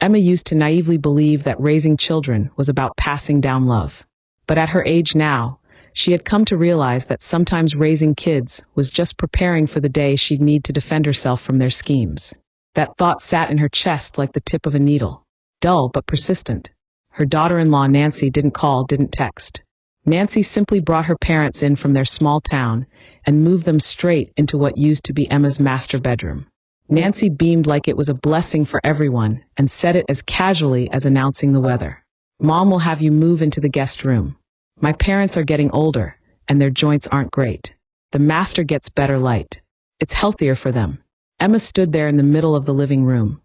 Emma used to naively believe that raising children was about passing down love. But at her age now, she had come to realize that sometimes raising kids was just preparing for the day she'd need to defend herself from their schemes. That thought sat in her chest like the tip of a needle. Dull but persistent. Her daughter-in-law Nancy didn't call, didn't text. Nancy simply brought her parents in from their small town and moved them straight into what used to be Emma's master bedroom. Nancy beamed like it was a blessing for everyone and said it as casually as announcing the weather. "Mom will have you move into the guest room. My parents are getting older, and their joints aren't great. The master gets better light. It's healthier for them." Emma stood there in the middle of the living room,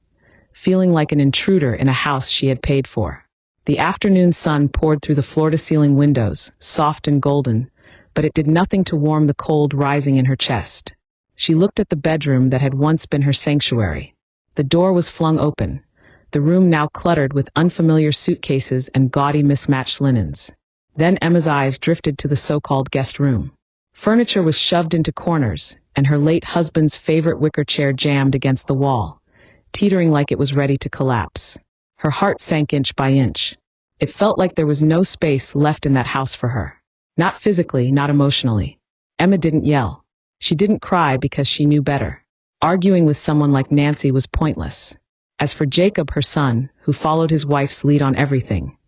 feeling like an intruder in a house she had paid for. The afternoon sun poured through the floor-to-ceiling windows, soft and golden, but it did nothing to warm the cold rising in her chest. She looked at the bedroom that had once been her sanctuary. The door was flung open, the room now cluttered with unfamiliar suitcases and gaudy mismatched linens. Then Emma's eyes drifted to the so-called guest room. Furniture was shoved into corners, and her late husband's favorite wicker chair jammed against the wall, teetering like it was ready to collapse. Her heart sank inch by inch. It felt like there was no space left in that house for her. Not physically, not emotionally. Emma didn't yell. She didn't cry because she knew better. Arguing with someone like Nancy was pointless. As for Jacob, her son, who followed his wife's lead on everything,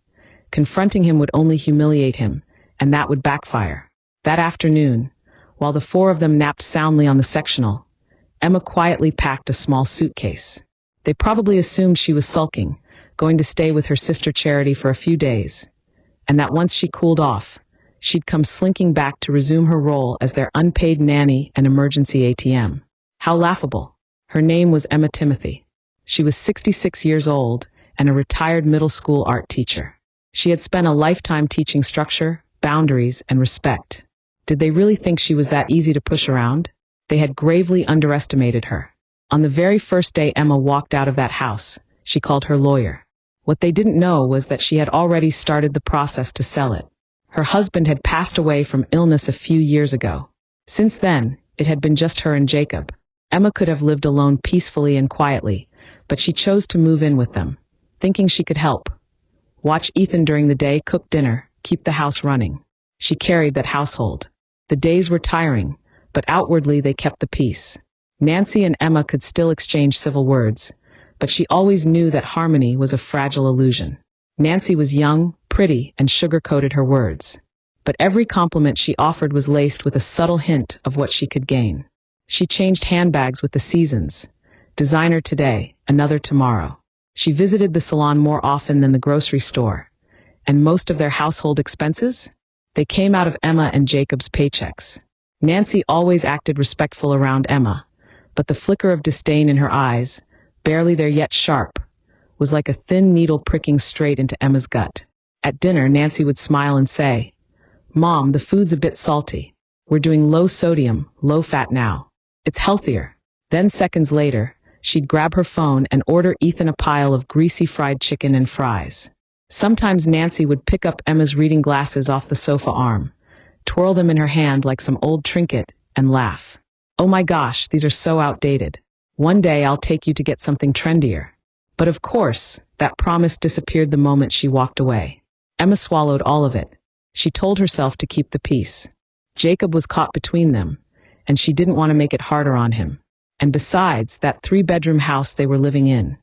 confronting him would only humiliate him, and that would backfire. That afternoon, while the four of them napped soundly on the sectional, Emma quietly packed a small suitcase. They probably assumed she was sulking, going to stay with her sister Charity for a few days, and that once she cooled off, she'd come slinking back to resume her role as their unpaid nanny and emergency ATM. How laughable. Her name was Emma Timothy. She was 66 years old and a retired middle school art teacher. She had spent a lifetime teaching structure, boundaries, and respect. Did they really think she was that easy to push around? They had gravely underestimated her. On the very first day Emma walked out of that house, she called her lawyer. What they didn't know was that she had already started the process to sell it. Her husband had passed away from illness a few years ago. Since then, it had been just her and Jacob. Emma could have lived alone peacefully and quietly, but she chose to move in with them, thinking she could help. Watch Ethan during the day, cook dinner, keep the house running. She carried that household. The days were tiring, but outwardly they kept the peace. Nancy and Emma could still exchange civil words, but she always knew that harmony was a fragile illusion. Nancy was young, pretty, and sugar-coated her words. But every compliment she offered was laced with a subtle hint of what she could gain. She changed handbags with the seasons. Designer today, another tomorrow. She visited the salon more often than the grocery store. And most of their household expenses? They came out of Emma and Jacob's paychecks. Nancy always acted respectful around Emma, but the flicker of disdain in her eyes, barely there yet sharp, was like a thin needle pricking straight into Emma's gut. At dinner, Nancy would smile and say, "Mom, the food's a bit salty. We're doing low sodium, low fat now. It's healthier." Then seconds later, she'd grab her phone and order Ethan a pile of greasy fried chicken and fries. Sometimes Nancy would pick up Emma's reading glasses off the sofa arm, twirl them in her hand like some old trinket, and laugh. "Oh my gosh, these are so outdated. One day I'll take you to get something trendier." But of course, that promise disappeared the moment she walked away. Emma swallowed all of it. She told herself to keep the peace. Jacob was caught between them, and she didn't want to make it harder on him. And besides, that 3-bedroom house they were living in,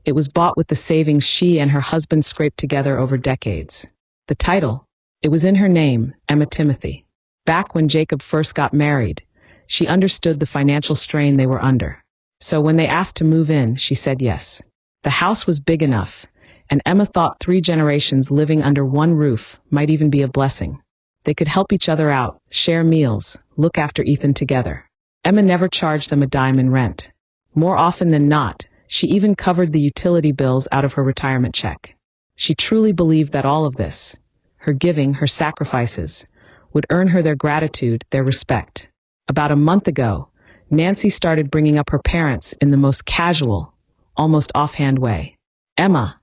it was bought with the savings she and her husband scraped together over decades. The title, it was in her name, Emma Timothy. Back when Jacob first got married, she understood the financial strain they were under. So when they asked to move in, she said yes. The house was big enough, and Emma thought 3 generations living under one roof might even be a blessing. They could help each other out, share meals, look after Ethan together. Emma never charged them a dime in rent. More often than not, she even covered the utility bills out of her retirement check. She truly believed that all of this, her giving, her sacrifices, would earn her their gratitude, their respect. About a month ago, Nancy started bringing up her parents in the most casual, almost offhand way. "Emma,"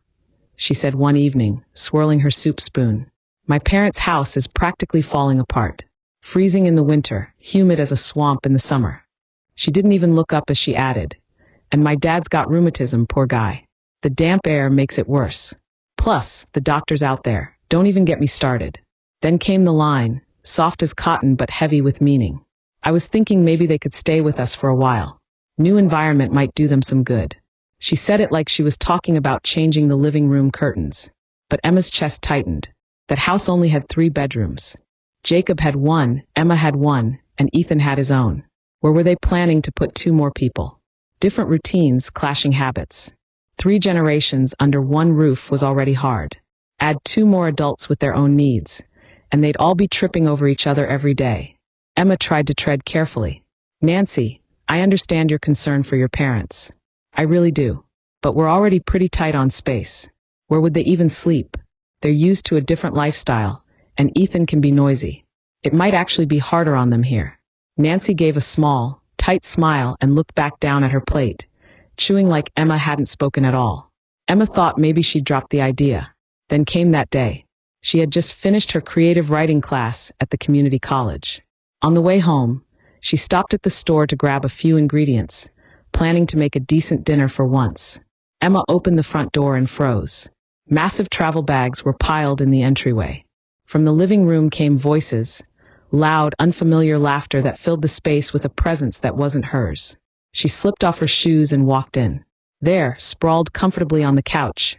she said one evening, swirling her soup spoon, "my parents' house is practically falling apart. Freezing in the winter, humid as a swamp in the summer." She didn't even look up as she added, "And my dad's got rheumatism, poor guy." The damp air makes it worse. Plus, the doctor's out there. Don't even get me started. Then came the line, soft as cotton but heavy with meaning. I was thinking maybe they could stay with us for a while. New environment might do them some good. She said it like she was talking about changing the living room curtains. But Emma's chest tightened. That house only had 3 bedrooms. Jacob had 1, Emma had 1, and Ethan had his own. Where were they planning to put 2 more people? Different routines, clashing habits. 3 generations under one roof was already hard. Add 2 more adults with their own needs, and they'd all be tripping over each other every day. Emma tried to tread carefully. Nancy, I understand your concern for your parents. I really do. But we're already pretty tight on space. Where would they even sleep? They're used to a different lifestyle, and Ethan can be noisy. It might actually be harder on them here. Nancy gave a small, tight smile and looked back down at her plate, chewing like Emma hadn't spoken at all. Emma thought maybe she'd dropped the idea. Then came that day. She had just finished her creative writing class at the community college. On the way home, she stopped at the store to grab a few ingredients, planning to make a decent dinner for once. Emma opened the front door and froze. Massive travel bags were piled in the entryway. From the living room came voices, loud, unfamiliar laughter that filled the space with a presence that wasn't hers. She slipped off her shoes and walked in. There, sprawled comfortably on the couch,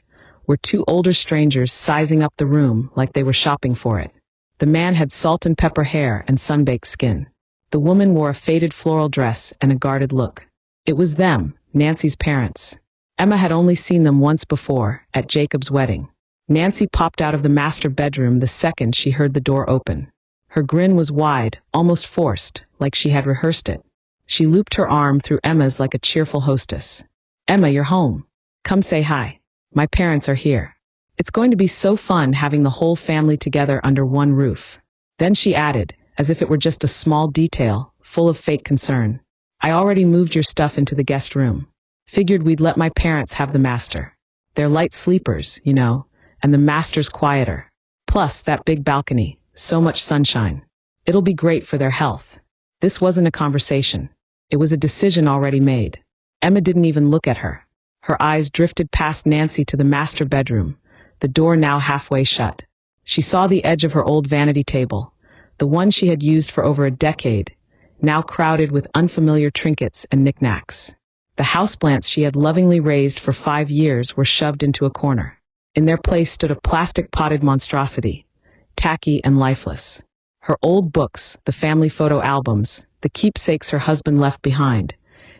were 2 older strangers sizing up the room like they were shopping for it. The man had salt and pepper hair and sunbaked skin. The woman wore a faded floral dress and a guarded look. It was them, Nancy's parents. Emma had only seen them once before, at Jacob's wedding. Nancy popped out of the master bedroom the second she heard the door open. Her grin was wide, almost forced, like she had rehearsed it. She looped her arm through Emma's like a cheerful hostess. Emma, you're home. Come say hi. My parents are here. It's going to be so fun having the whole family together under one roof. Then she added, as if it were just a small detail, full of fake concern. I already moved your stuff into the guest room. Figured we'd let my parents have the master. They're light sleepers, you know, and the master's quieter. Plus, that big balcony, so much sunshine. It'll be great for their health. This wasn't a conversation. It was a decision already made. Emma didn't even look at her. Her eyes drifted past Nancy to the master bedroom, the door now halfway shut. She saw the edge of her old vanity table, the one she had used for over a decade, now crowded with unfamiliar trinkets and knickknacks. The houseplants she had lovingly raised for 5 years were shoved into a corner. In their place stood a plastic potted monstrosity, tacky and lifeless. Her old books, the family photo albums, the keepsakes her husband left behind,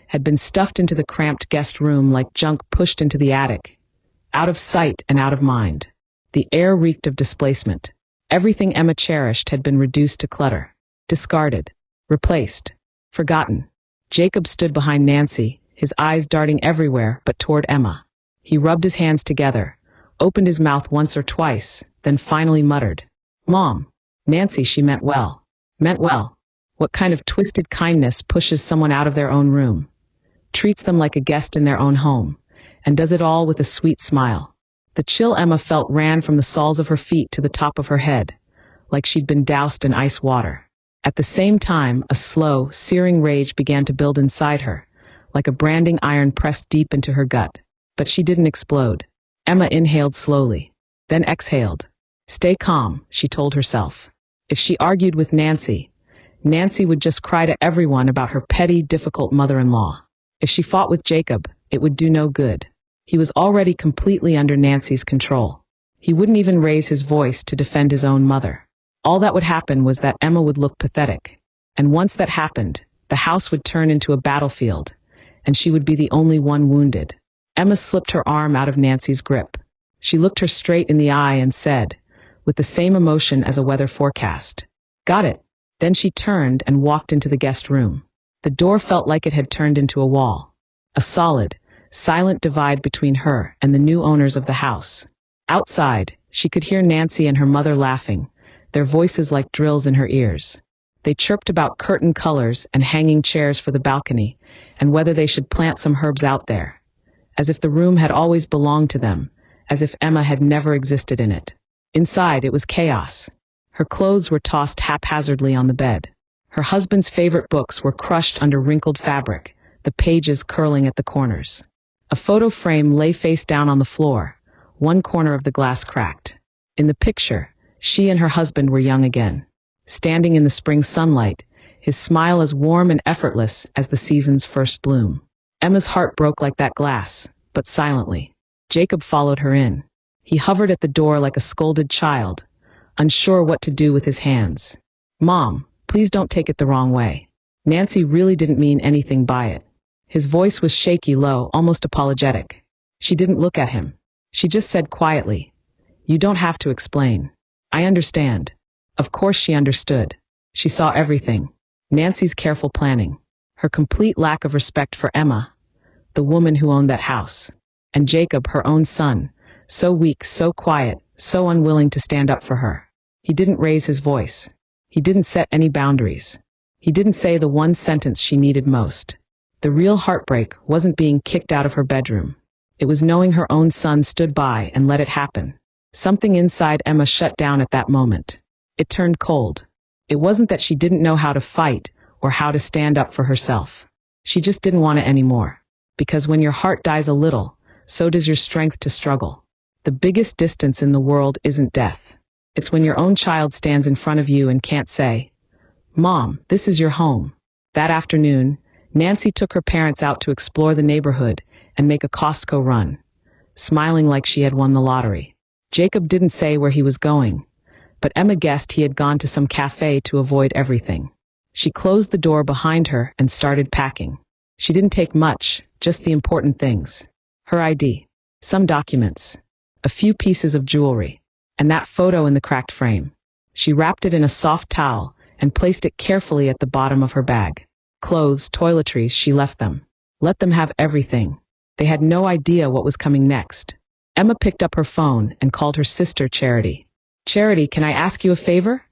had been stuffed into the cramped guest room like junk pushed into the attic. Out of sight and out of mind. The air reeked of displacement. Everything Emma cherished had been reduced to clutter. Discarded. Replaced. Forgotten. Jacob stood behind Nancy, his eyes darting everywhere but toward Emma. He rubbed his hands together, opened his mouth once or twice, then finally muttered, "Mom." Nancy, she meant well. Meant well. What kind of twisted kindness pushes someone out of their own room, treats them like a guest in their own home, and does it all with a sweet smile? The chill Emma felt ran from the soles of her feet to the top of her head, like she'd been doused in ice water. At the same time, a slow, searing rage began to build inside her, like a branding iron pressed deep into her gut. But she didn't explode. Emma inhaled slowly, then exhaled. Stay calm, she told herself. If she argued with Nancy, Nancy would just cry to everyone about her petty, difficult mother-in-law. If she fought with Jacob, it would do no good. He was already completely under Nancy's control. He wouldn't even raise his voice to defend his own mother. All that would happen was that Emma would look pathetic. And once that happened, the house would turn into a battlefield, and she would be the only one wounded. Emma slipped her arm out of Nancy's grip. She looked her straight in the eye and said, with the same emotion as a weather forecast, "Got it." Then she turned and walked into the guest room. The door felt like it had turned into a wall. A solid, silent divide between her and the new owners of the house. Outside, she could hear Nancy and her mother laughing, their voices like drills in her ears. They chirped about curtain colors and hanging chairs for the balcony, and whether they should plant some herbs out there. As if the room had always belonged to them, as if Emma had never existed in it. Inside, it was chaos. Her clothes were tossed haphazardly on the bed. Her husband's favorite books were crushed under wrinkled fabric, the pages curling at the corners. A photo frame lay face down on the floor, one corner of the glass cracked. In the picture, she and her husband were young again, standing in the spring sunlight, his smile as warm and effortless as the season's first bloom. Emma's heart broke like that glass, but silently. Jacob followed her in. He hovered at the door like a scolded child, unsure what to do with his hands. "Mom, please don't take it the wrong way. Nancy really didn't mean anything by it." His voice was shaky, low, almost apologetic. She didn't look at him. She just said quietly, "You don't have to explain. I understand." Of course she understood. She saw everything. Nancy's careful planning, her complete lack of respect for Emma, the woman who owned that house, and Jacob, her own son, so weak, so quiet, so unwilling to stand up for her. He didn't raise his voice. He didn't set any boundaries. He didn't say the one sentence she needed most. The real heartbreak wasn't being kicked out of her bedroom. It was knowing her own son stood by and let it happen. Something inside Emma shut down at that moment. It turned cold. It wasn't that she didn't know how to fight or how to stand up for herself. She just didn't want it anymore. Because when your heart dies a little, so does your strength to struggle. The biggest distance in the world isn't death. It's when your own child stands in front of you and can't say, "Mom, this is your home." That afternoon, Nancy took her parents out to explore the neighborhood and make a Costco run, smiling like she had won the lottery. Jacob didn't say where he was going, but Emma guessed he had gone to some cafe to avoid everything. She closed the door behind her and started packing. She didn't take much, just the important things. Her ID, some documents, a few pieces of jewelry, and that photo in the cracked frame. She wrapped it in a soft towel and placed it carefully at the bottom of her bag. Clothes, toiletries, she left them. Let them have everything. They had no idea what was coming next. Emma picked up her phone and called her sister Charity. "Charity, can I ask you a favor?"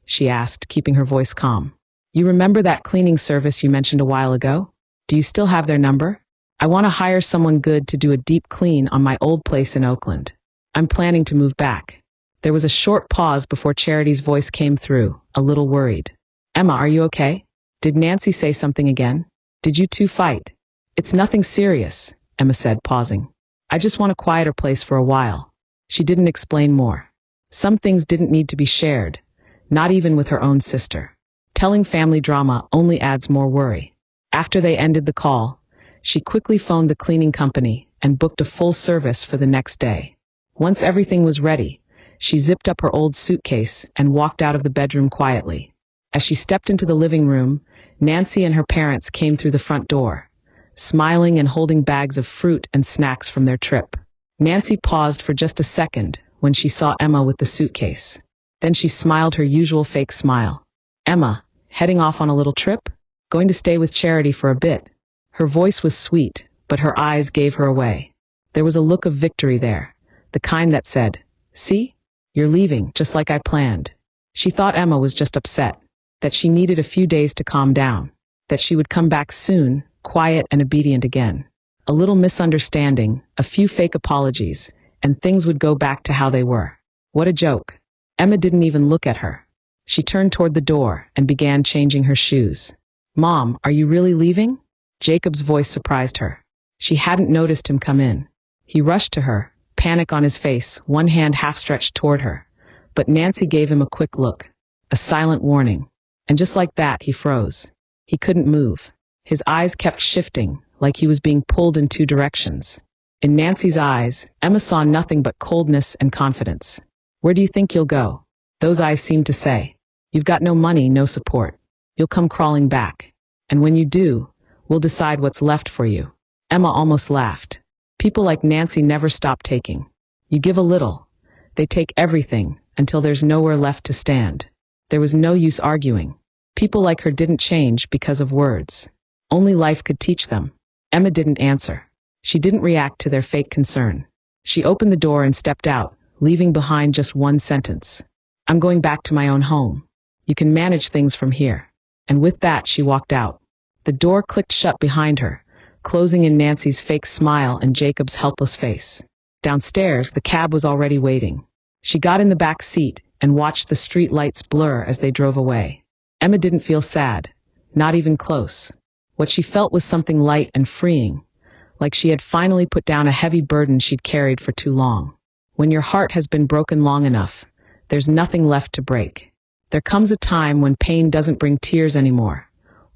she asked, keeping her voice calm. "You remember that cleaning service you mentioned a while ago? Do you still have their number? I want to hire someone good to do a deep clean on my old place in Oakland. I'm planning to move back." There was a short pause before Charity's voice came through, a little worried. "Emma, are you okay? Did Nancy say something again? Did you two fight?" "It's nothing serious," Emma said, pausing. "I just want a quieter place for a while." She didn't explain more. Some things didn't need to be shared, not even with her own sister. Telling family drama only adds more worry. After they ended the call, she quickly phoned the cleaning company and booked a full service for the next day. Once everything was ready, she zipped up her old suitcase and walked out of the bedroom quietly. As she stepped into the living room, Nancy and her parents came through the front door, smiling and holding bags of fruit and snacks from their trip. Nancy paused for just a second when she saw Emma with the suitcase. Then she smiled her usual fake smile. "Emma, heading off on a little trip? Going to stay with Charity for a bit?" Her voice was sweet, but her eyes gave her away. There was a look of victory there, the kind that said, "See? You're leaving, just like I planned." She thought Emma was just upset, that she needed a few days to calm down, that she would come back soon, quiet and obedient again. A little misunderstanding, a few fake apologies, and things would go back to how they were. What a joke. Emma didn't even look at her. She turned toward the door and began changing her shoes. "Mom, are you really leaving?" Jacob's voice surprised her. She hadn't noticed him come in. He rushed to her, panic on his face, one hand half stretched toward her. But Nancy gave him a quick look, a silent warning. And just like that, he froze. He couldn't move. His eyes kept shifting, like he was being pulled in two directions. In Nancy's eyes, Emma saw nothing but coldness and confidence. "Where do you think you'll go?" Those eyes seemed to say, "You've got no money, no support. You'll come crawling back. And when you do, we'll decide what's left for you." Emma almost laughed. People like Nancy never stop taking. You give a little, they take everything until there's nowhere left to stand. There was no use arguing. People like her didn't change because of words. Only life could teach them. Emma didn't answer. She didn't react to their fake concern. She opened the door and stepped out, leaving behind just one sentence. "I'm going back to my own home. You can manage things from here." And with that, she walked out. The door clicked shut behind her, closing in Nancy's fake smile and Jacob's helpless face. Downstairs, the cab was already waiting. She got in the back seat and watched the street lights blur as they drove away. Emma didn't feel sad, not even close. What she felt was something light and freeing, like she had finally put down a heavy burden she'd carried for too long. When your heart has been broken long enough, there's nothing left to break. There comes a time when pain doesn't bring tears anymore,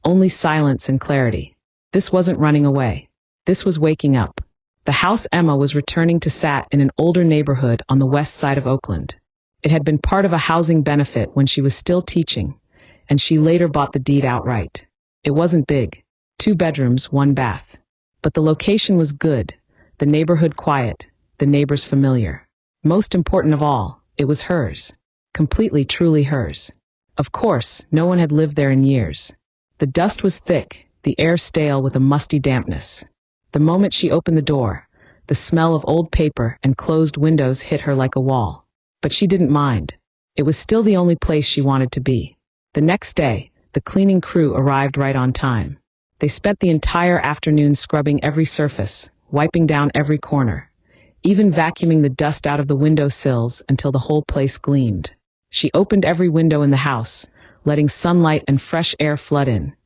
only silence and clarity. This wasn't running away. This was waking up. The house Emma was returning to sat in an older neighborhood on the west side of Oakland. It had been part of a housing benefit when she was still teaching, and she later bought the deed outright. It wasn't big. 2 bedrooms, 1 bath. But the location was good, the neighborhood quiet, the neighbors familiar. Most important of all, it was hers. Completely, truly hers. Of course, no one had lived there in years. The dust was thick, the air stale with a musty dampness. The moment she opened the door, the smell of old paper and closed windows hit her like a wall. But she didn't mind. It was still the only place she wanted to be. The next day, the cleaning crew arrived right on time. They spent the entire afternoon scrubbing every surface, wiping down every corner, even vacuuming the dust out of the window sills until the whole place gleamed. She opened every window in the house, letting sunlight and fresh air flood in,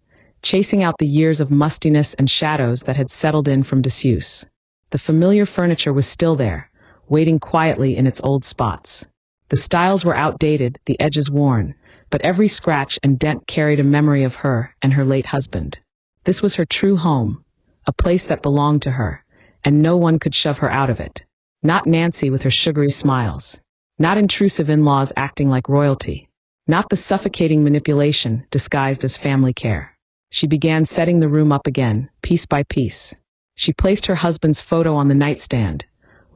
chasing out the years of mustiness and shadows that had settled in from disuse. The familiar furniture was still there, waiting quietly in its old spots. The styles were outdated, the edges worn, but every scratch and dent carried a memory of her and her late husband. This was her true home, a place that belonged to her, and no one could shove her out of it. Not Nancy with her sugary smiles. Not intrusive in-laws acting like royalty. Not the suffocating manipulation disguised as family care. She began setting the room up again, piece by piece. She placed her husband's photo on the nightstand,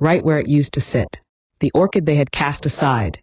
right where it used to sit. The orchid they had cast aside.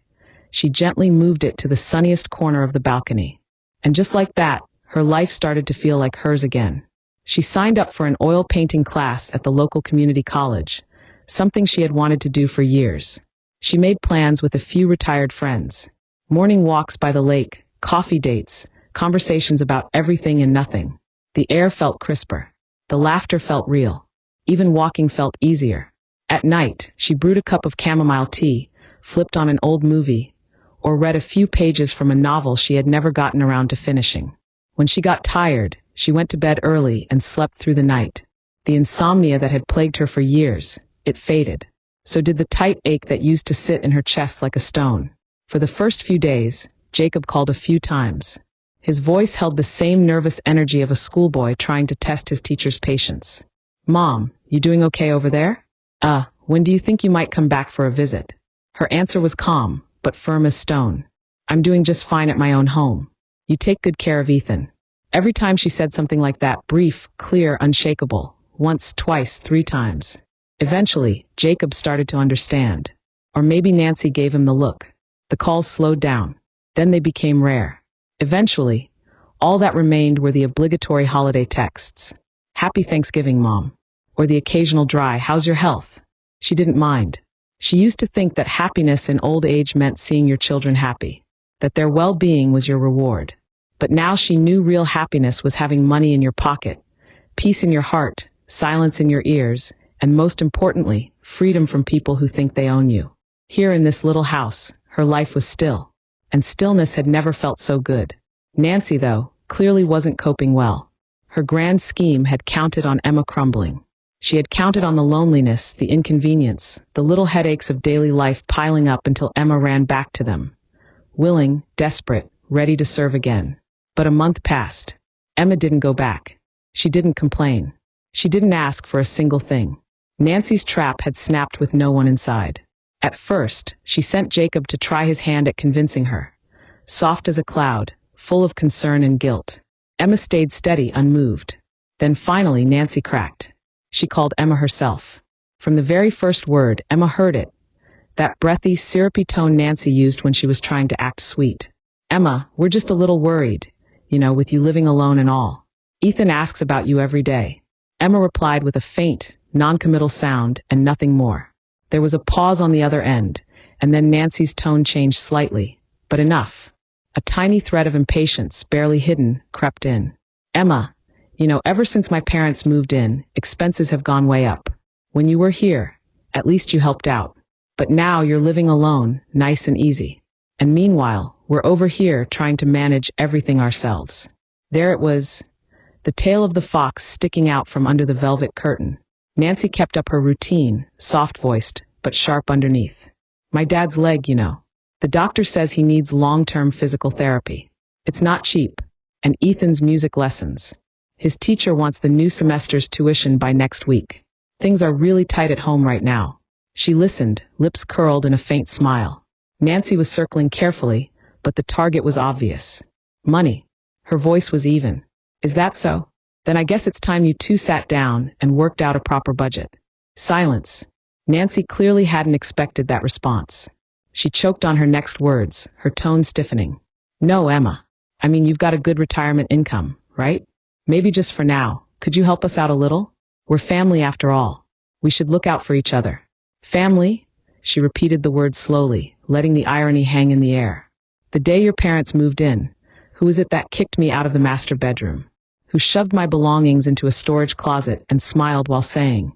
She gently moved it to the sunniest corner of the balcony. And just like that, her life started to feel like hers again. She signed up for an oil painting class at the local community college, something she had wanted to do for years. She made plans with a few retired friends. Morning walks by the lake, coffee dates, conversations about everything and nothing. The air felt crisper. The laughter felt real. Even walking felt easier. At night, she brewed a cup of chamomile tea, flipped on an old movie, or read a few pages from a novel she had never gotten around to finishing. When she got tired, she went to bed early and slept through the night. The insomnia that had plagued her for years, it faded. So did the tight ache that used to sit in her chest like a stone. For the first few days, Jacob called a few times. His voice held the same nervous energy of a schoolboy trying to test his teacher's patience. "Mom, you doing okay over there? When do you think you might come back for a visit?" Her answer was calm, but firm as stone. "I'm doing just fine at my own home. You take good care of Ethan." Every time she said something like that, brief, clear, unshakable, once, twice, 3 times. Eventually, Jacob started to understand. Or maybe Nancy gave him the look. The calls slowed down. Then they became rare. Eventually, all that remained were the obligatory holiday texts. "Happy Thanksgiving, Mom." Or the occasional dry, "How's your health?" She didn't mind. She used to think that happiness in old age meant seeing your children happy, that their well-being was your reward. But now she knew real happiness was having money in your pocket, peace in your heart, silence in your ears, and most importantly, freedom from people who think they own you. Here in this little house, her life was still, and stillness had never felt so good. Nancy, though, clearly wasn't coping well. Her grand scheme had counted on Emma crumbling. She had counted on the loneliness, the inconvenience, the little headaches of daily life piling up until Emma ran back to them. Willing, desperate, ready to serve again. But a month passed. Emma didn't go back. She didn't complain. She didn't ask for a single thing. Nancy's trap had snapped with no one inside. At first, she sent Jacob to try his hand at convincing her. Soft as a cloud, full of concern and guilt. Emma stayed steady, unmoved. Then finally, Nancy cracked. She called Emma herself. From the very first word, Emma heard it. That breathy, syrupy tone Nancy used when she was trying to act sweet. "Emma, we're just a little worried, with you living alone and all. Ethan asks about you every day." Emma replied with a faint, non-committal sound and nothing more. There was a pause on the other end, and then Nancy's tone changed slightly, but enough. A tiny thread of impatience, barely hidden, crept in. "Emma, ever since my parents moved in, expenses have gone way up. When you were here, at least you helped out. But now you're living alone, nice and easy. And meanwhile, we're over here trying to manage everything ourselves." There it was, the tail of the fox sticking out from under the velvet curtain. Nancy kept up her routine, soft-voiced, but sharp underneath. My dad's leg, you know. The doctor says he needs long-term physical therapy. It's not cheap. And Ethan's music lessons. His teacher wants the new semester's tuition by next week. Things are really tight at home right now. She listened, lips curled in a faint smile. Nancy was circling carefully, but the target was obvious. Money. Her voice was even. Is that so? Then I guess it's time you two sat down and worked out a proper budget. Silence. Nancy clearly hadn't expected that response. She choked on her next words, her tone stiffening. No, Emma. I mean, you've got a good retirement income, right? Maybe just for now. Could you help us out a little? We're family after all. We should look out for each other. Family? She repeated the word slowly, letting the irony hang in the air. The day your parents moved in, who is it that kicked me out of the master bedroom? Who shoved my belongings into a storage closet and smiled while saying,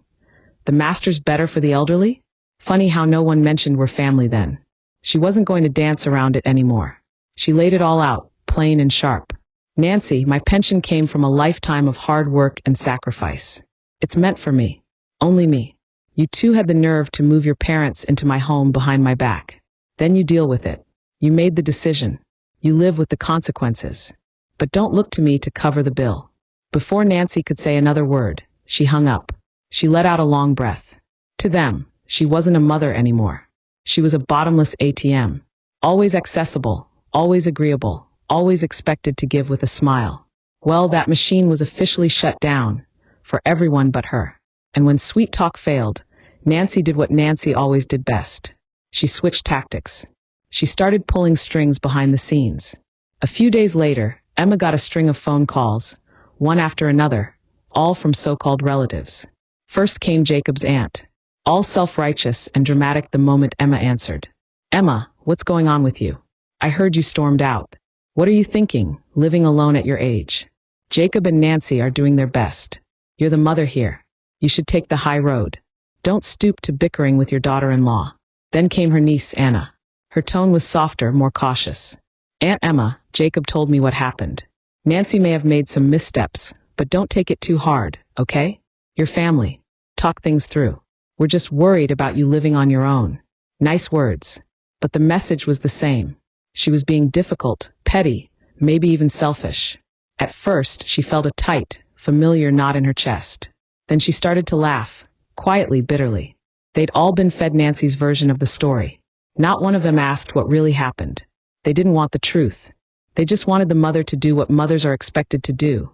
"The master's better for the elderly?" Funny how no one mentioned we're family then. She wasn't going to dance around it anymore. She laid it all out, plain and sharp. Nancy, my pension came from a lifetime of hard work and sacrifice. It's meant for me. Only me. You two had the nerve to move your parents into my home behind my back. Then you deal with it. You made the decision. You live with the consequences. But don't look to me to cover the bill. Before Nancy could say another word, she hung up. She let out a long breath. To them, she wasn't a mother anymore. She was a bottomless ATM. Always accessible, always agreeable, always expected to give with a smile. Well, that machine was officially shut down, for everyone but her. And when sweet talk failed, Nancy did what Nancy always did best. She switched tactics. She started pulling strings behind the scenes. A few days later, Emma got a string of phone calls, one after another, all from so-called relatives. First came Jacob's aunt, all self-righteous and dramatic the moment Emma answered. "Emma, what's going on with you? I heard you stormed out. What are you thinking, living alone at your age? Jacob and Nancy are doing their best. You're the mother here. You should take the high road. Don't stoop to bickering with your daughter-in-law." Then came her niece, Anna. Her tone was softer, more cautious. "Aunt Emma, Jacob told me what happened. Nancy may have made some missteps, but don't take it too hard, okay? Your family. Talk things through. We're just worried about you living on your own." Nice words. But the message was the same. She was being difficult, petty, maybe even selfish. At first, she felt a tight, familiar knot in her chest. Then she started to laugh, quietly, bitterly. They'd all been fed Nancy's version of the story. Not one of them asked what really happened. They didn't want the truth. They just wanted the mother to do what mothers are expected to do.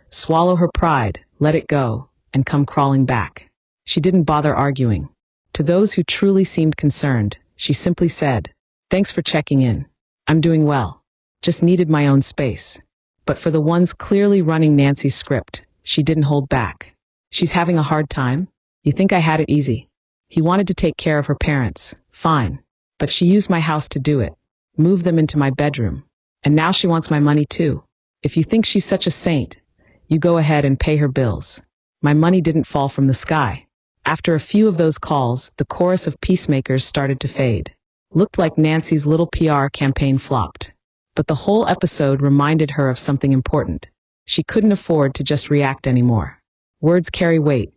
Swallow her pride, let it go, and come crawling back. She didn't bother arguing. To those who truly seemed concerned, she simply said, "Thanks for checking in. I'm doing well. Just needed my own space." But for the ones clearly running Nancy's script, she didn't hold back. "She's having a hard time? You think I had it easy? He wanted to take care of her parents. Fine. But she used my house to do it. Moved them into my bedroom. And now she wants my money too. If you think she's such a saint, you go ahead and pay her bills. My money didn't fall from the sky." After a few of those calls, the chorus of peacemakers started to fade. Looked like Nancy's little PR campaign flopped. But the whole episode reminded her of something important. She couldn't afford to just react anymore. Words carry weight,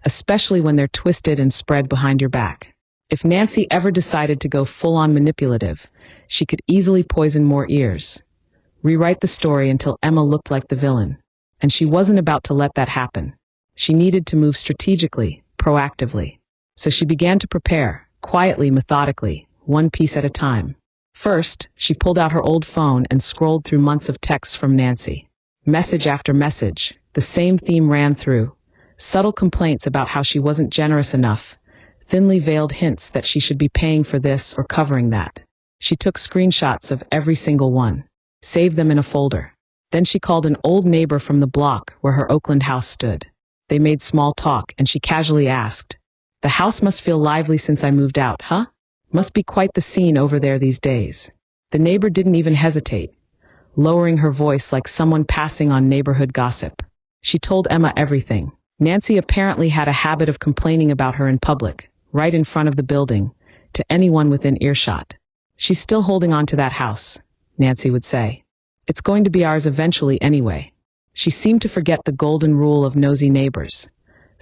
especially when they're twisted and spread behind your back. If Nancy ever decided to go full-on manipulative, she could easily poison more ears. Rewrite the story until Emma looked like the villain. And she wasn't about to let that happen. She needed to move strategically, proactively. So she began to prepare, quietly, methodically, one piece at a time. First, she pulled out her old phone and scrolled through months of texts from Nancy. Message after message, the same theme ran through. Subtle complaints about how she wasn't generous enough, thinly veiled hints that she should be paying for this or covering that. She took screenshots of every single one, saved them in a folder. Then she called an old neighbor from the block where her Oakland house stood. They made small talk and she casually asked, "The house must feel lively since I moved out, huh? Must be quite the scene over there these days." The neighbor didn't even hesitate, lowering her voice like someone passing on neighborhood gossip. She told Emma everything. Nancy apparently had a habit of complaining about her in public, right in front of the building, to anyone within earshot. "She's still holding on to that house," Nancy would say. "It's going to be ours eventually anyway." She seemed to forget the golden rule of nosy neighbors.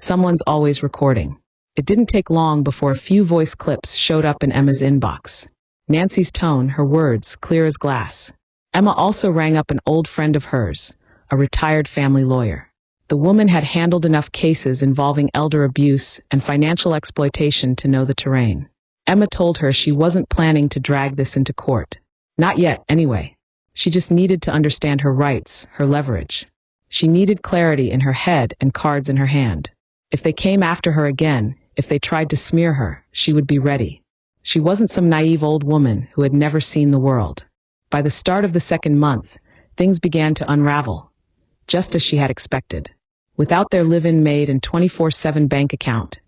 Someone's always recording. It didn't take long before a few voice clips showed up in Emma's inbox. Nancy's tone, her words, clear as glass. Emma also rang up an old friend of hers, a retired family lawyer. The woman had handled enough cases involving elder abuse and financial exploitation to know the terrain. Emma told her she wasn't planning to drag this into court. Not yet, anyway. She just needed to understand her rights, her leverage. She needed clarity in her head and cards in her hand. If they came after her again, if they tried to smear her, she would be ready. She wasn't some naive old woman who had never seen the world. By the start of the second month, things began to unravel, just as she had expected. Without their live-in maid and 24/7 bank account,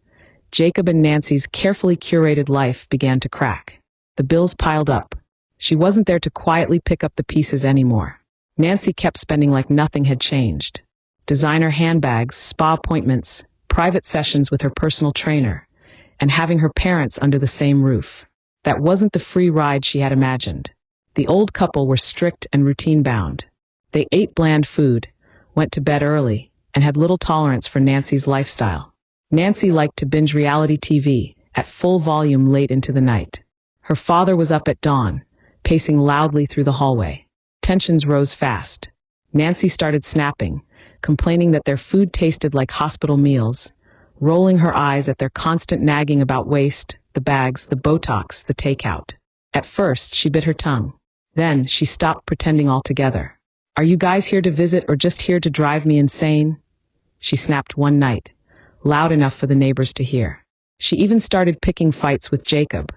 Jacob and Nancy's carefully curated life began to crack. The bills piled up. She wasn't there to quietly pick up the pieces anymore. Nancy kept spending like nothing had changed. Designer handbags, spa appointments, private sessions with her personal trainer, and having her parents under the same roof. That wasn't the free ride she had imagined. The old couple were strict and routine-bound. They ate bland food, went to bed early, and had little tolerance for Nancy's lifestyle. Nancy liked to binge reality TV at full volume late into the night. Her father was up at dawn, pacing loudly through the hallway. Tensions rose fast. Nancy started snapping, complaining that their food tasted like hospital meals, rolling her eyes at their constant nagging about waste, the bags, the Botox, the takeout. At first, she bit her tongue. Then, she stopped pretending altogether. "Are you guys here to visit or just here to drive me insane?" She snapped one night, loud enough for the neighbors to hear. She even started picking fights with Jacob,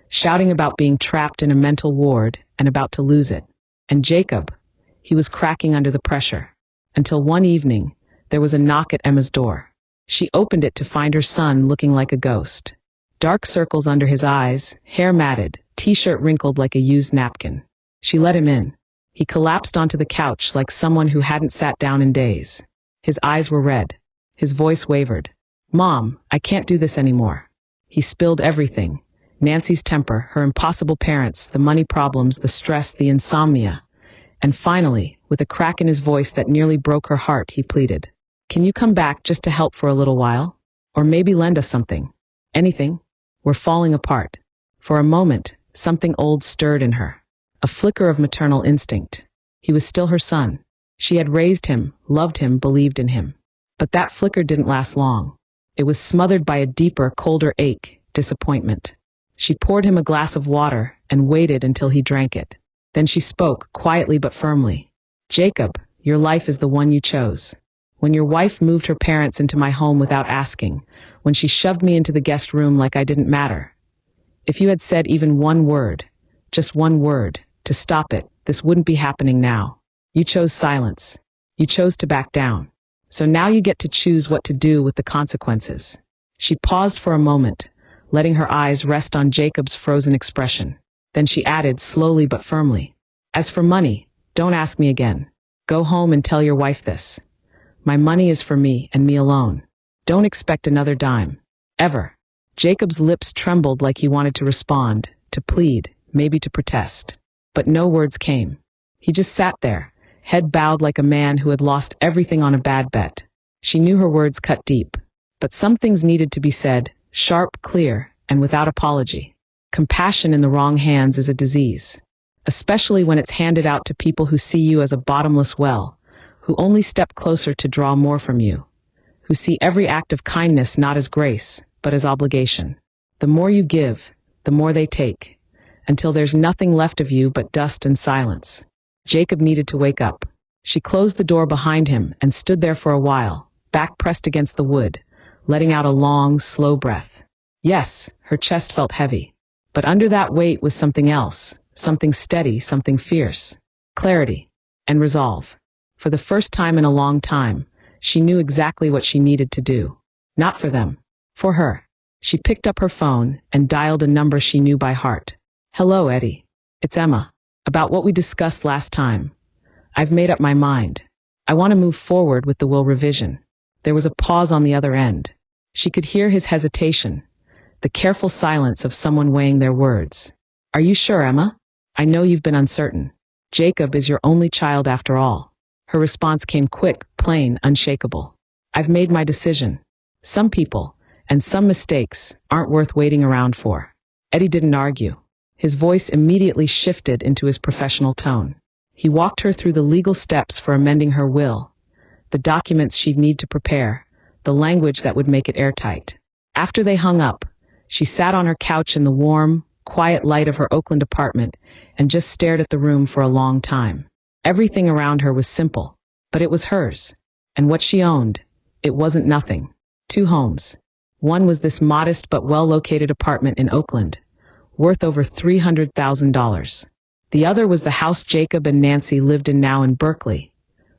shouting about being trapped in a mental ward and about to lose it. And Jacob, he was cracking under the pressure. Until one evening, there was a knock at Emma's door. She opened it to find her son looking like a ghost. Dark circles under his eyes, hair matted, t-shirt wrinkled like a used napkin. She let him in. He collapsed onto the couch like someone who hadn't sat down in days. His eyes were red. His voice wavered. "Mom, I can't do this anymore." He spilled everything. Nancy's temper, her impossible parents, the money problems, the stress, the insomnia. And finally, with a crack in his voice that nearly broke her heart, he pleaded, "Can you come back just to help for a little while? Or maybe lend us something? Anything? We're falling apart." For a moment, something old stirred in her. A flicker of maternal instinct. He was still her son. She had raised him, loved him, believed in him. But that flicker didn't last long. It was smothered by a deeper, colder ache, disappointment. She poured him a glass of water and waited until he drank it. Then she spoke, quietly but firmly. "Jacob, your life is the one you chose. When your wife moved her parents into my home without asking, when she shoved me into the guest room like I didn't matter. If you had said even one word, just one word, to stop it, this wouldn't be happening now. You chose silence. You chose to back down. So now you get to choose what to do with the consequences." She paused for a moment, letting her eyes rest on Jacob's frozen expression. Then she added, slowly but firmly, "As for money, don't ask me again. Go home and tell your wife this. My money is for me and me alone. Don't expect another dime. Ever." Jacob's lips trembled like he wanted to respond, to plead, maybe to protest. But no words came. He just sat there, head bowed like a man who had lost everything on a bad bet. She knew her words cut deep. But some things needed to be said, sharp, clear, and without apology. Compassion in the wrong hands is a disease, especially when it's handed out to people who see you as a bottomless well, who only step closer to draw more from you, who see every act of kindness not as grace, but as obligation. The more you give, the more they take, until there's nothing left of you but dust and silence. Jacob needed to wake up. She closed the door behind him and stood there for a while, back pressed against the wood, letting out a long, slow breath. Yes, her chest felt heavy. But under that weight was something else, something steady, something fierce. Clarity and resolve. For the first time in a long time, she knew exactly what she needed to do. Not for them, for her. She picked up her phone and dialed a number she knew by heart. "Hello, Eddie. It's Emma. About what we discussed last time. I've made up my mind. I want to move forward with the will revision." There was a pause on the other end. She could hear his hesitation, the careful silence of someone weighing their words. "Are you sure, Emma? I know you've been uncertain. Jacob is your only child after all." Her response came quick, plain, unshakable. "I've made my decision. Some people, and some mistakes, aren't worth waiting around for. Eddie didn't argue. His voice immediately shifted into his professional tone. He walked her through the legal steps for amending her will, the documents she'd need to prepare, the language that would make it airtight. After they hung up, she sat on her couch in the warm, quiet light of her Oakland apartment and just stared at the room for a long time. Everything around her was simple, but it was hers. And what she owned, it wasn't nothing. 2 homes. One was this modest but well-located apartment in Oakland, worth over $300,000. The other was the house Jacob and Nancy lived in now in Berkeley,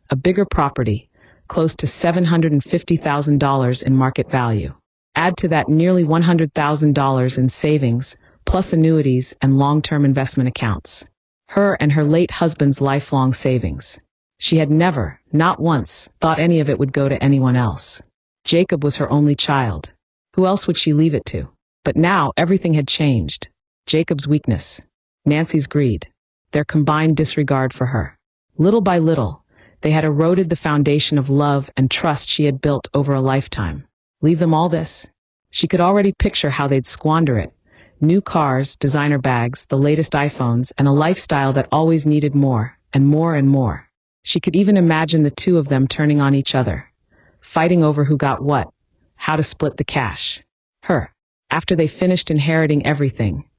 a bigger property, close to $750,000 in market value. Add to that nearly $100,000 in savings, plus annuities and long-term investment accounts. Her and her late husband's lifelong savings. She had never, not once, thought any of it would go to anyone else. Jacob was her only child. Who else would she leave it to? But now everything had changed. Jacob's weakness, Nancy's greed, their combined disregard for her. Little by little, they had eroded the foundation of love and trust she had built over a lifetime. Leave them all this? She could already picture how they'd squander it. New cars, designer bags, the latest iPhones, and a lifestyle that always needed more, and more and more. She could even imagine the 2 of them turning on each other, fighting over who got what, how to split the cash. After they finished inheriting everything,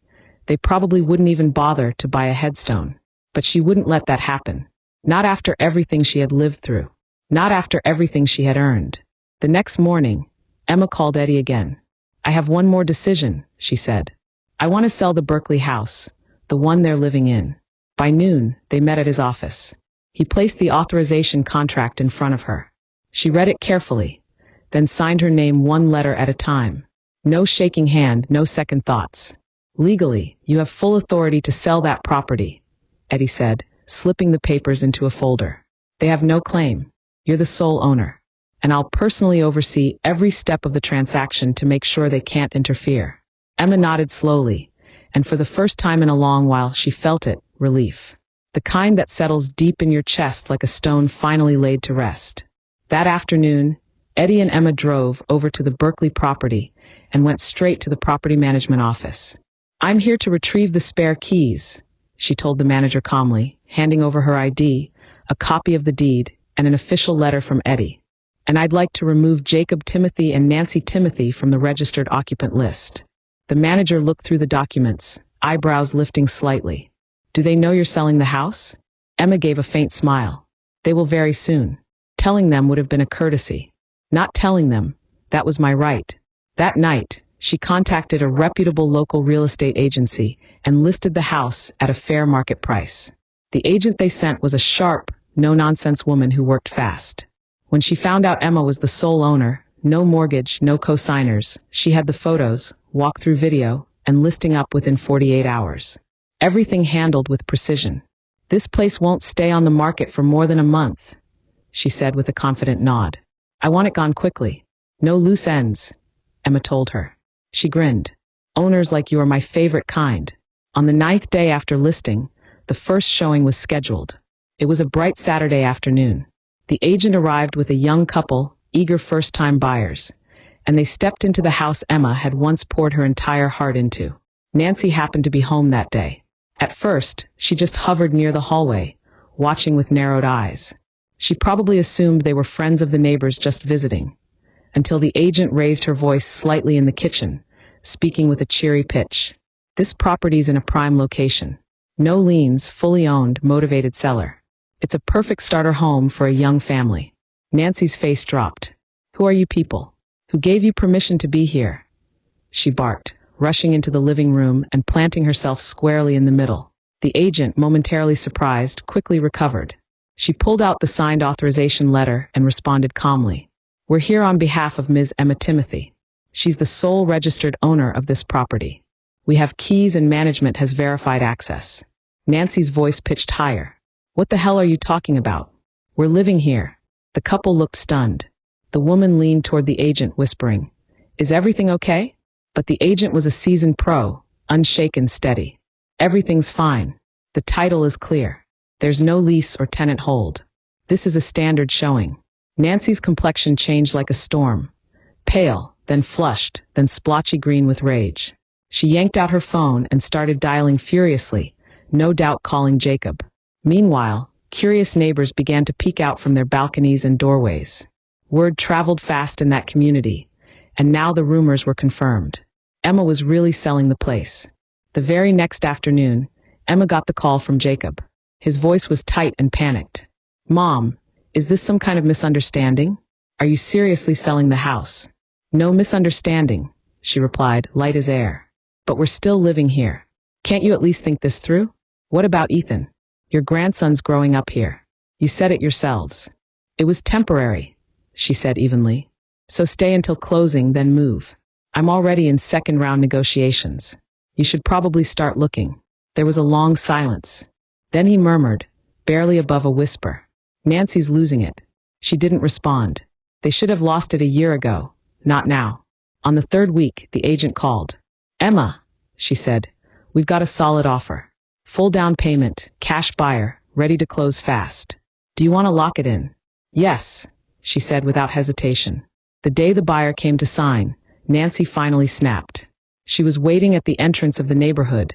they probably wouldn't even bother to buy a headstone. But she wouldn't let that happen. Not after everything she had lived through. Not after everything she had earned. The next morning, Emma called Eddie again. I have one more decision, she said. I want to sell the Berkeley house, the one they're living in. By noon, they met at his office. He placed the authorization contract in front of her. She read it carefully, then signed her name 1 letter at a time. No shaking hand, no second thoughts. Legally, you have full authority to sell that property, Eddie said, slipping the papers into a folder. They have no claim. You're the sole owner. And I'll personally oversee every step of the transaction to make sure they can't interfere. Emma nodded slowly, and for the first time in a long while she felt it, relief. The kind that settles deep in your chest like a stone finally laid to rest. That afternoon, Eddie and Emma drove over to the Berkeley property and went straight to the property management office. I'm here to retrieve the spare keys, she told the manager calmly, handing over her ID, a copy of the deed, and an official letter from Eddie. And I'd like to remove Jacob Timothy and Nancy Timothy from the registered occupant list. The manager looked through the documents, eyebrows lifting slightly. Do they know you're selling the house? Emma gave a faint smile. They will very soon. Telling them would have been a courtesy. Not telling them, that was my right. That night, she contacted a reputable local real estate agency and listed the house at a fair market price. The agent they sent was a sharp, no-nonsense woman who worked fast. When she found out Emma was the sole owner, no mortgage, no co-signers, she had the photos, walkthrough video, and listing up within 48 hours. Everything handled with precision. This place won't stay on the market for more than a month, she said with a confident nod. I want it gone quickly. No loose ends, Emma told her. She grinned. Owners like you are my favorite kind. On the 9th day after listing, the first showing was scheduled. It was a bright Saturday afternoon. The agent arrived with a young couple, eager first-time buyers, and they stepped into the house Emma had once poured her entire heart into. Nancy happened to be home that day. At first, she just hovered near the hallway, watching with narrowed eyes. She probably assumed they were friends of the neighbors just visiting, until the agent raised her voice slightly in the kitchen, speaking with a cheery pitch. This property's in a prime location. No liens, fully owned, motivated seller. It's a perfect starter home for a young family. Nancy's face dropped. Who are you people? Who gave you permission to be here? She barked, rushing into the living room and planting herself squarely in the middle. The agent, momentarily surprised, quickly recovered. She pulled out the signed authorization letter and responded calmly. We're here on behalf of Ms. Emma Timothy. She's the sole registered owner of this property. We have keys and management has verified access. Nancy's voice pitched higher. What the hell are you talking about? We're living here. The couple looked stunned. The woman leaned toward the agent, whispering, Is everything okay? But the agent was a seasoned pro, unshaken, steady. Everything's fine. The title is clear. There's no lease or tenant hold. This is a standard showing. Nancy's complexion changed like a storm. pale, then flushed, then splotchy green with rage. She yanked out her phone and started dialing furiously, no doubt calling Jacob. Meanwhile, curious neighbors began to peek out from their balconies and doorways. Word traveled fast in that community, and now the rumors were confirmed. Emma was really selling the place. The very next afternoon, Emma got the call from Jacob. His voice was tight and panicked. "Mom, is this some kind of misunderstanding? Are you seriously selling the house?" "No misunderstanding," she replied, light as air. "But we're still living here. Can't you at least think this through? What about Ethan? Your grandson's growing up here. You said it yourselves." "It was temporary," she said evenly. "So stay until closing, then move. I'm already in second-round negotiations. You should probably start looking." There was a long silence. Then he murmured, barely above a whisper, "Nancy's losing it." She didn't respond. They should have lost it a year ago, not now. On the third week, the agent called. "Emma," she said, "we've got a solid offer. Full down payment, cash buyer, ready to close fast. Do you want to lock it in?" "Yes," she said without hesitation. The day the buyer came to sign, Nancy finally snapped. She was waiting at the entrance of the neighborhood,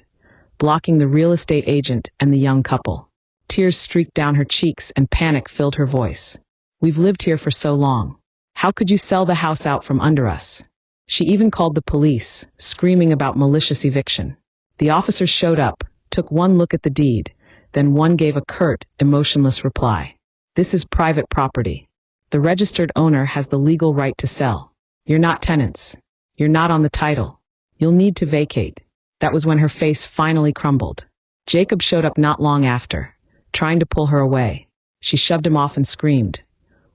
blocking the real estate agent and the young couple. Tears streaked down her cheeks and panic filled her voice. "We've lived here for so long. How could you sell the house out from under us?" She even called the police, screaming about malicious eviction. The officers showed up, took one look at the deed, then one gave a curt, emotionless reply. "This is private property. The registered owner has the legal right to sell. You're not tenants. You're not on the title. You'll need to vacate." That was when her face finally crumbled. Jacob showed up not long after, trying to pull her away. She shoved him off and screamed,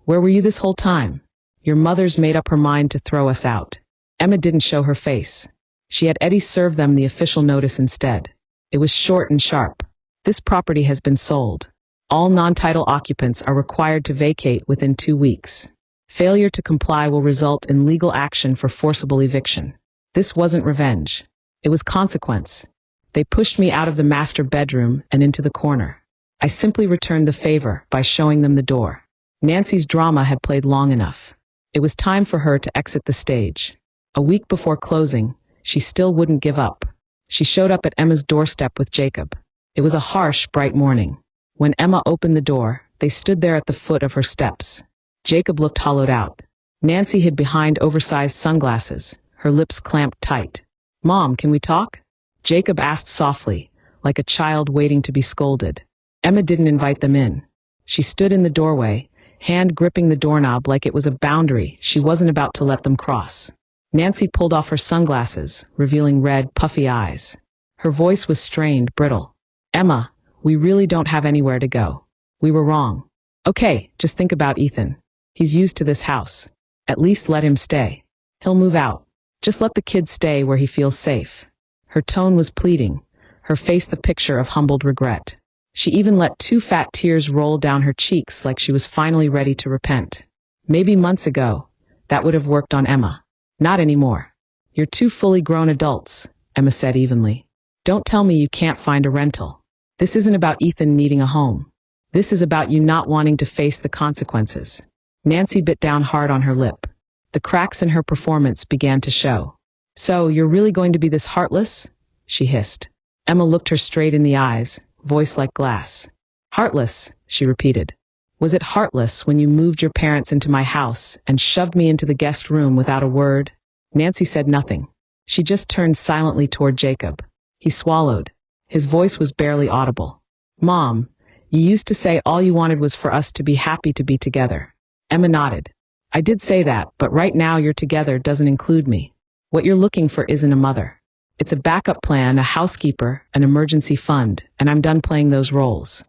"Where were you this whole time? Your mother's made up her mind to throw us out." Emma didn't show her face. She had Eddie serve them the official notice instead. It was short and sharp. "This property has been sold. All non-title occupants are required to vacate within 2 weeks. Failure to comply will result in legal action for forcible eviction." This wasn't revenge. It was consequence. They pushed me out of the master bedroom and into the corner. I simply returned the favor by showing them the door. Nancy's drama had played long enough. It was time for her to exit the stage. A week before closing, she still wouldn't give up. She showed up at Emma's doorstep with Jacob. It was a harsh, bright morning. When Emma opened the door, they stood there at the foot of her steps. Jacob looked hollowed out. Nancy hid behind oversized sunglasses, her lips clamped tight. "Mom, can we talk?" Jacob asked softly, like a child waiting to be scolded. Emma didn't invite them in. She stood in the doorway, hand gripping the doorknob like it was a boundary she wasn't about to let them cross. Nancy pulled off her sunglasses, revealing red, puffy eyes. Her voice was strained, brittle. "Emma, we really don't have anywhere to go. We were wrong. Okay, just think about Ethan. He's used to this house. At least let him stay. He'll move out. Just let the kid stay where he feels safe." Her tone was pleading, her face the picture of humbled regret. She even let 2 fat tears roll down her cheeks like she was finally ready to repent. Maybe months ago, that would have worked on Emma. Not anymore. "You're 2 fully grown adults," Emma said evenly. "Don't tell me you can't find a rental. This isn't about Ethan needing a home. This is about you not wanting to face the consequences." Nancy bit down hard on her lip. The cracks in her performance began to show. "So, you're really going to be this heartless?" she hissed. Emma looked her straight in the eyes, voice like glass. "Heartless," she repeated. "Was it heartless when you moved your parents into my house and shoved me into the guest room without a word?" Nancy said nothing. She just turned silently toward Jacob. He swallowed. His voice was barely audible. "Mom, you used to say all you wanted was for us to be happy to be together." Emma nodded. "I did say that, but right now you're together doesn't include me. What you're looking for isn't a mother. It's a backup plan, a housekeeper, an emergency fund, and I'm done playing those roles."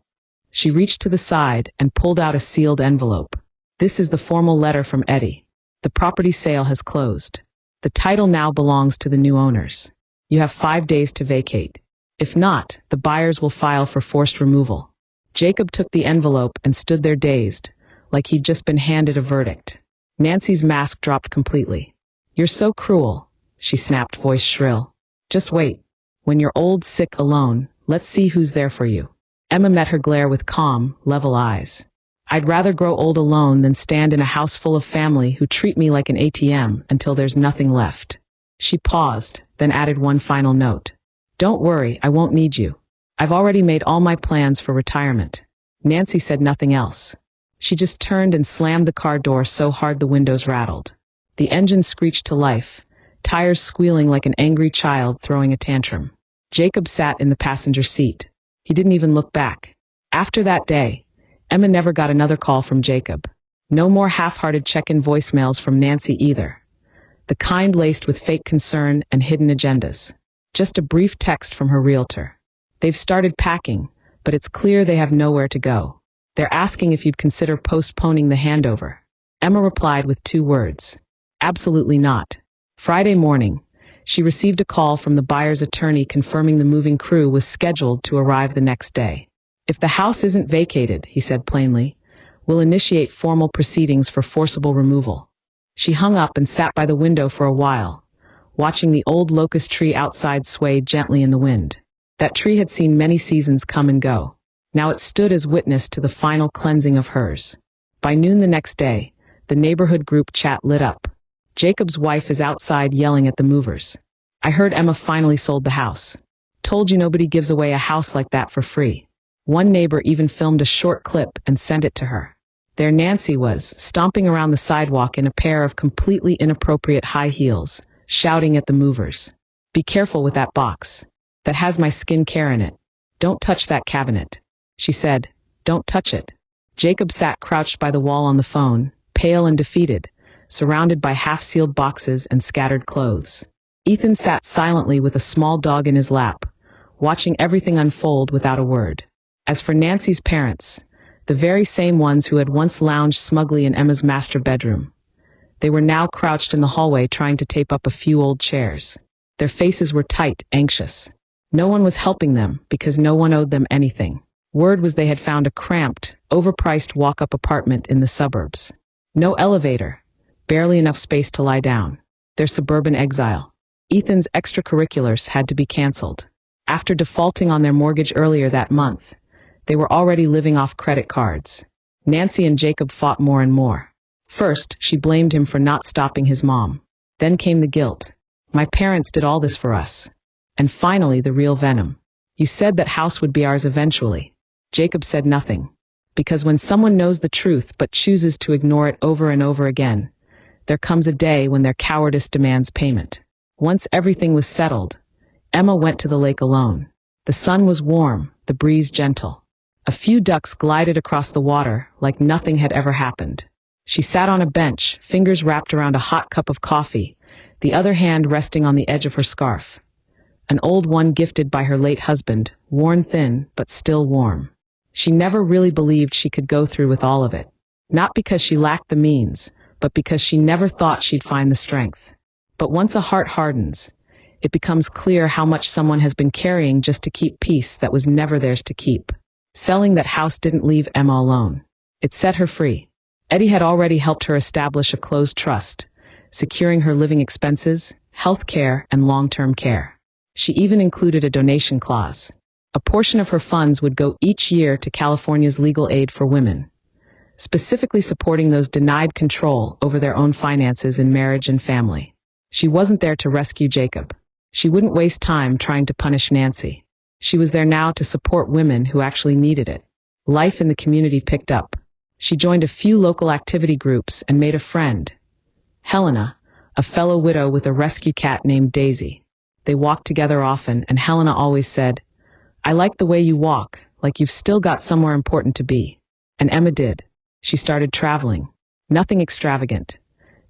She reached to the side and pulled out a sealed envelope. "This is the formal letter from Eddie. The property sale has closed. The title now belongs to the new owners. You have 5 days to vacate. If not, the buyers will file for forced removal." Jacob took the envelope and stood there dazed, like he'd just been handed a verdict. Nancy's mask dropped completely. "You're so cruel," she snapped, voice shrill. "Just wait. When you're old, sick, alone, let's see who's there for you." Emma met her glare with calm, level eyes. I'd rather grow old alone than stand in a house full of family who treat me like an ATM until there's nothing left. She paused, then added one final note. Don't worry, I won't need you. I've already made all my plans for retirement. Nancy said nothing else. She just turned and slammed the car door so hard the windows rattled. The engine screeched to life, tires squealing like an angry child throwing a tantrum. Jacob sat in the passenger seat. He didn't even look back. After that day, Emma never got another call from Jacob. No more half-hearted check-in voicemails from Nancy either. The kind laced with fake concern and hidden agendas. Just a brief text from her realtor. They've started packing, but it's clear they have nowhere to go. They're asking if you'd consider postponing the handover. Emma replied with 2 words. Absolutely not. Friday morning, she received a call from the buyer's attorney confirming the moving crew was scheduled to arrive the next day. If the house isn't vacated, he said plainly, we'll initiate formal proceedings for forcible removal. She hung up and sat by the window for a while, watching the old locust tree outside sway gently in the wind. That tree had seen many seasons come and go. Now it stood as witness to the final cleansing of hers. By noon the next day, the neighborhood group chat lit up. Jacob's wife is outside yelling at the movers. I heard Emma finally sold the house. Told you nobody gives away a house like that for free. One neighbor even filmed a short clip and sent it to her. There Nancy was, stomping around the sidewalk in a pair of completely inappropriate high heels, shouting at the movers. Be careful with that box. That has my skincare in it. Don't touch that cabinet. She said, don't touch it. Jacob sat crouched by the wall on the phone, pale and defeated, surrounded by half-sealed boxes and scattered clothes. Ethan sat silently with a small dog in his lap, watching everything unfold without a word. As for Nancy's parents, the very same ones who had once lounged smugly in Emma's master bedroom, they were now crouched in the hallway trying to tape up a few old chairs. Their faces were tight, anxious. No one was helping them because no one owed them anything. Word was they had found a cramped, overpriced walk-up apartment in the suburbs. No elevator, barely enough space to lie down. Their suburban exile. Ethan's extracurriculars had to be canceled. After defaulting on their mortgage earlier that month, they were already living off credit cards. Nancy and Jacob fought more and more. First, she blamed him for not stopping his mom. Then came the guilt. My parents did all this for us. And finally, the real venom. You said that house would be ours eventually. Jacob said nothing. Because when someone knows the truth but chooses to ignore it over and over again, there comes a day when their cowardice demands payment. Once everything was settled, Emma went to the lake alone. The sun was warm, the breeze gentle. A few ducks glided across the water like nothing had ever happened. She sat on a bench, fingers wrapped around a hot cup of coffee, the other hand resting on the edge of her scarf. An old one gifted by her late husband, worn thin but still warm. She never really believed she could go through with all of it. Not because she lacked the means, but because she never thought she'd find the strength. But once a heart hardens, it becomes clear how much someone has been carrying just to keep peace that was never theirs to keep. Selling that house didn't leave Emma alone. It set her free. Eddie had already helped her establish a closed trust, securing her living expenses, health care, and long-term care. She even included a donation clause. A portion of her funds would go each year to California's legal aid for women, specifically supporting those denied control over their own finances in marriage and family. She wasn't there to rescue Jacob. She wouldn't waste time trying to punish Nancy. She was there now to support women who actually needed it. Life in the community picked up. She joined a few local activity groups and made a friend, Helena, a fellow widow with a rescue cat named Daisy. They walked together often, and Helena always said, I like the way you walk, like you've still got somewhere important to be. And Emma did. She started traveling. Nothing extravagant.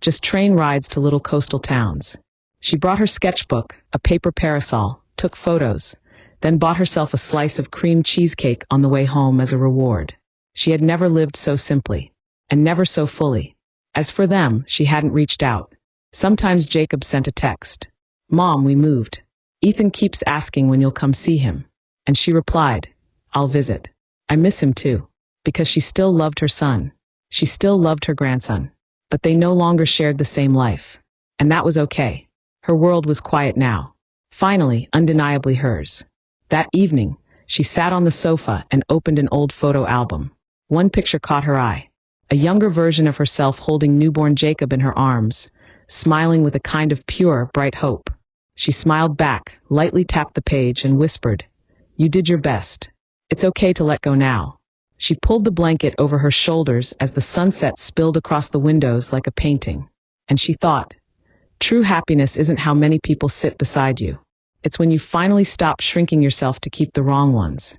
Just train rides to little coastal towns. She brought her sketchbook, a paper parasol, took photos, then bought herself a slice of cream cheesecake on the way home as a reward. She had never lived so simply, and never so fully. As for them, she hadn't reached out. Sometimes Jacob sent a text. Mom, we moved. Ethan keeps asking when you'll come see him. And she replied, I'll visit. I miss him too, because she still loved her son. She still loved her grandson. But they no longer shared the same life. And that was okay. Her world was quiet now. Finally, undeniably hers. That evening, she sat on the sofa and opened an old photo album. One picture caught her eye. A younger version of herself holding newborn Jacob in her arms, smiling with a kind of pure, bright hope. She smiled back, lightly tapped the page, and whispered, "You did your best. It's okay to let go now." She pulled the blanket over her shoulders as the sunset spilled across the windows like a painting. And she thought, true happiness isn't how many people sit beside you. It's when you finally stop shrinking yourself to keep the wrong ones.